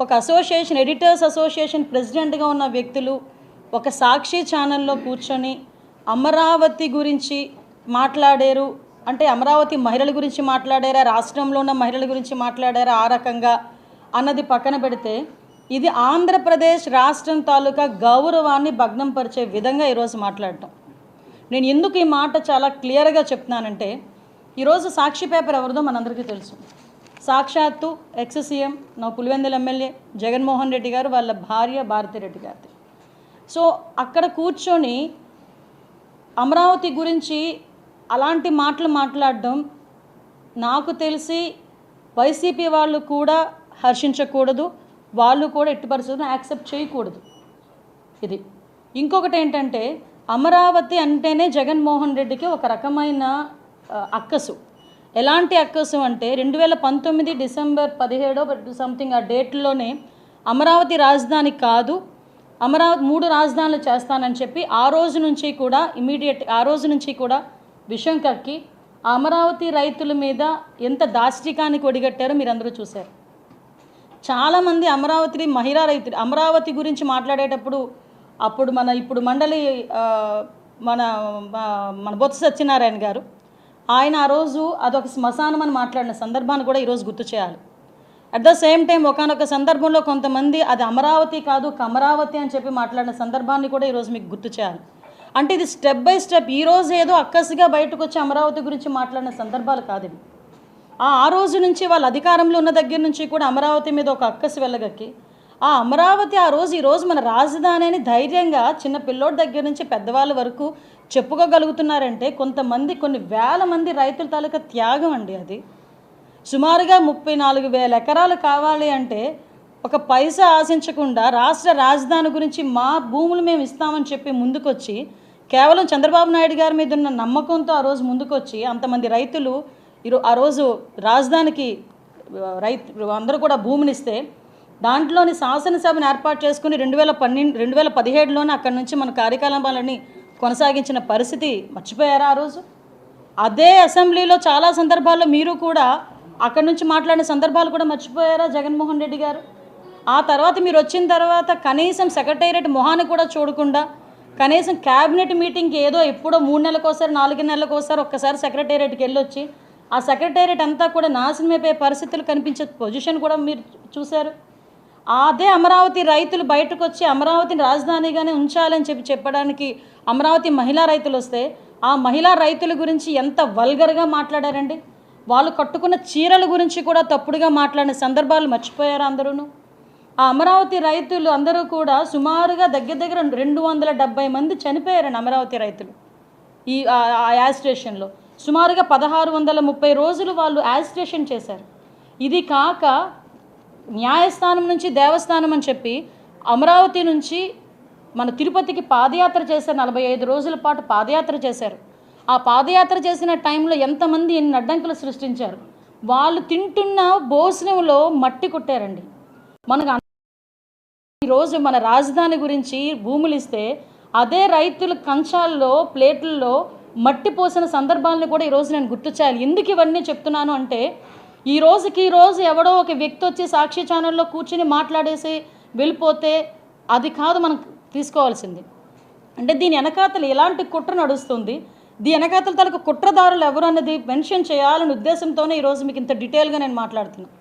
ఒక association editors association ప్రెసిడెంట్గా ఉన్న వ్యక్తులు ఒక సాక్షి ఛానల్లో కూర్చొని అమరావతి గురించి మాట్లాడారు అంటే అమరావతి మహిళల గురించి మాట్లాడారా, రాష్ట్రంలో ఉన్న మహిళల గురించి మాట్లాడారా ఆ రకంగా అన్నది పక్కన పెడితే ఇది ఆంధ్రప్రదేశ్ రాష్ట్రం తాలూకా గౌరవాన్ని భగ్నం పరిచే విధంగా ఈరోజు మాట్లాడటం. నేను ఎందుకు ఈ మాట చాలా క్లియర్గా చెప్తున్నానంటే ఈరోజు సాక్షి పేపర్ ఎవరిదో మనందరికీ తెలుసు. సాక్షాత్తు ఎక్స్ సీఎం నా పులివెందుల ఎమ్మెల్యే జగన్మోహన్ రెడ్డి గారు వాళ్ళ భార్య భారతిరెడ్డి గారిది. సో అక్కడ కూర్చొని అమరావతి గురించి అలాంటి మాటలు మాట్లాడడం నాకు తెలిసి వైసీపీ వాళ్ళు కూడా హర్షించకూడదు, వాళ్ళు కూడా ఎట్టి పరిస్థితులను యాక్సెప్ట్ చేయకూడదు. ఇది ఇంకొకటి ఏంటంటే అమరావతి అంటేనే జగన్మోహన్ రెడ్డికి ఒక రకమైన అక్కసు. ఎలాంటి అక్కసు అంటే 2019 డిసెంబర్ 17 సంథింగ్ ఆ డేట్లోనే అమరావతి రాజధాని కాదు, అమరావతి 3 రాజధానులు చేస్తానని చెప్పి ఆ రోజు నుంచి కూడా ఆ రోజు నుంచి కూడా విషయం కక్కి అమరావతి రైతుల మీద ఎంత దాష్టికానికి ఒడిగట్టారో మీరు అందరూ చూశారు. చాలామంది అమరావతి మహిళా రైతులు అమరావతి గురించి మాట్లాడేటప్పుడు ఇప్పుడు మండలి మన బొత్స సత్యనారాయణ గారు ఆయన ఆ రోజు అదొక శ్మశానం అని మాట్లాడిన సందర్భాన్ని కూడా ఈరోజు గుర్తు చేయాలి. అట్ ద సేమ్ టైం ఒకానొక సందర్భంలో కొంతమంది అది అమరావతి కాదు కమరావతి అని చెప్పి మాట్లాడిన సందర్భాన్ని కూడా ఈరోజు మీకు గుర్తు చేయాలి. అంటే ఇది స్టెప్ బై స్టెప్ ఈరోజు ఏదో అక్కసిగా బయటకు వచ్చి అమరావతి గురించి మాట్లాడిన సందర్భాలు కాదు ఇవి. ఆ రోజు నుంచి వాళ్ళ అధికారంలో ఉన్న దగ్గర నుంచి కూడా అమరావతి మీద ఒక అక్కసి వెళ్ళగక్కి ఆ అమరావతి ఈరోజు మన రాజధాని అని ధైర్యంగా చిన్న పిల్లోడి దగ్గర నుంచి పెద్దవాళ్ళ వరకు చెప్పుకోగలుగుతున్నారంటే కొన్ని వేల మంది రైతుల తాలూకా త్యాగం అండి. అది సుమారుగా 34,000 ఎకరాలు కావాలి అంటే ఒక పైసా ఆశించకుండా రాష్ట్ర రాజధాని గురించి మా భూములు మేము ఇస్తామని చెప్పి ముందుకొచ్చి కేవలం చంద్రబాబు నాయుడు గారి మీద ఉన్న నమ్మకంతో ఆ రోజు ముందుకొచ్చి అంతమంది రైతులు ఆ రోజు రాజధానికి అందరూ కూడా భూమినిస్తే దాంట్లోని శాసనసభను ఏర్పాటు చేసుకుని 2017లోనే అక్కడి నుంచి మన కార్యకలాపాలని కొనసాగించిన పరిస్థితి మర్చిపోయారా ఆ రోజు? అదే అసెంబ్లీలో చాలా సందర్భాల్లో మీరు కూడా అక్కడి నుంచి మాట్లాడిన సందర్భాలు కూడా మర్చిపోయారా జగన్మోహన్ రెడ్డి గారు? ఆ తర్వాత మీరు వచ్చిన తర్వాత కనీసం సెక్రటేరియట్ మొహాన్ని కూడా చూడకుండా కనీసం క్యాబినెట్ మీటింగ్కి ఏదో ఎప్పుడో 3 నెలలకోసారి 4 నెలలకోసారి ఒక్కసారి సెక్రటేరియట్కి వెళ్ళొచ్చి ఆ సెక్రటేరియట్ అంతా కూడా నాశనమైపోయే పరిస్థితులు కనిపించే పొజిషన్ కూడా మీరు చూశారు. అదే అమరావతి రైతులు బయటకు వచ్చి అమరావతిని రాజధానిగానే ఉంచాలని చెప్పడానికి అమరావతి మహిళా రైతులు వస్తే ఆ మహిళా రైతుల గురించి ఎంత వల్గర్గా మాట్లాడారండి. వాళ్ళు కట్టుకున్న చీరల గురించి కూడా తప్పుడుగా మాట్లాడిన సందర్భాలు మర్చిపోయారు అందరూ. ఆ అమరావతి రైతులు అందరూ కూడా సుమారుగా దగ్గర 270 మంది చనిపోయారండి అమరావతి రైతులు ఈ యాజిటేషన్లో. సుమారుగా 1630 రోజులు వాళ్ళు యాజిటేషన్ చేశారు. ఇది కాక న్యాయస్థానం నుంచి దేవస్థానం అని చెప్పి అమరావతి నుంచి మన తిరుపతికి పాదయాత్ర చేశారు. 45 రోజుల పాటు పాదయాత్ర చేశారు. ఆ పాదయాత్ర చేసిన టైంలో ఎంతమంది ఎన్ని అడ్డంకులు సృష్టించారు. వాళ్ళు తింటున్న భోజనంలో మట్టి కొట్టారండి. మనకు ఈరోజు మన రాజధాని గురించి భూములు ఇస్తే అదే రైతుల కంచాల్లో ప్లేట్లలో మట్టి పోసిన సందర్భాలను కూడా ఈరోజు నేను గుర్తు చేయాలి. ఎందుకు ఇవన్నీ చెప్తున్నాను అంటే ఈ రోజు ఎవడో ఒక వ్యక్తి వచ్చి సాక్షి ఛానల్లో కూర్చుని మాట్లాడేసి వెళ్ళిపోతే అది కాదు మనం తీసుకోవాల్సింది. అంటే దీని వెనకాతలు ఎలాంటి కుట్ర నడుస్తుంది, దీని వెనకాతల తాలూకు కుట్రదారులు ఎవరు అన్నది మెన్షన్ చేయాలనే ఉద్దేశంతోనే ఈరోజు మీకు ఇంత డీటెయిల్గా నేను మాట్లాడుతున్నాను.